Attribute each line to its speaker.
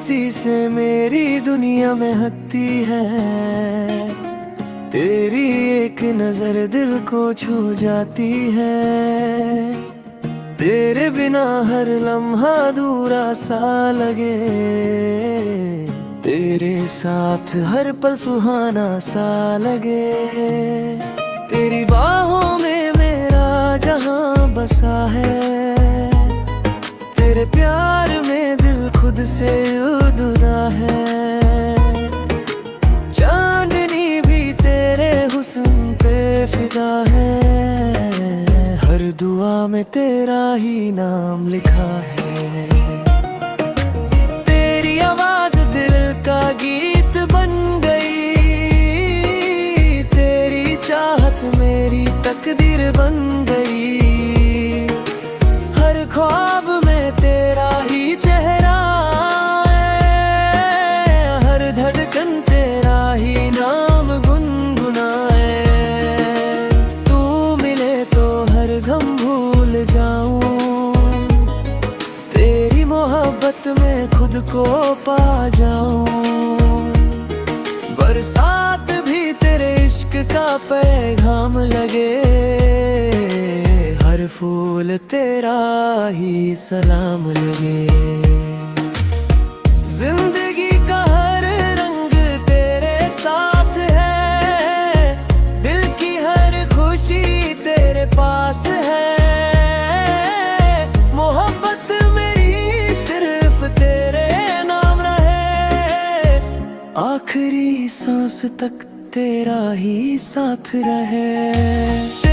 Speaker 1: खुशी से मेरी दुनिया महकती है। तेरी एक नजर दिल को छू जाती है। तेरे बिना हर लम्हा अधूरा सा लगे। तेरे साथ हर पल सुहाना सा लगे। तेरी बाहों में मेरा जहां बसा है। तेरे प्यार में दिल खुद से जुदा है। चांदनी भी तेरे हुस्न पे फिदा है। हर दुआ में तेरा ही नाम लिखा है। तेरी आवाज दिल का गीत बन गई। तेरी चाहत मेरी तकदीर बन गई। हर ख्वाब में तेरा ही चेहरा है। हर धड़कन तेरा ही नाम गुनगुनाए। तू मिले तो हर गम भूल जाऊं। तेरी मोहब्बत में खुद को पा जाऊं। बरसात भी तेरे इश्क का पैगाम लगे। हर फूल तेरा ही सलाम लगे। जिंदगी का हर रंग तेरे साथ है। दिल की हर खुशी तेरे पास है। मोहब्बत मेरी सिर्फ तेरे नाम रहे। आखिरी सांस तक तेरा ही साथ रहे।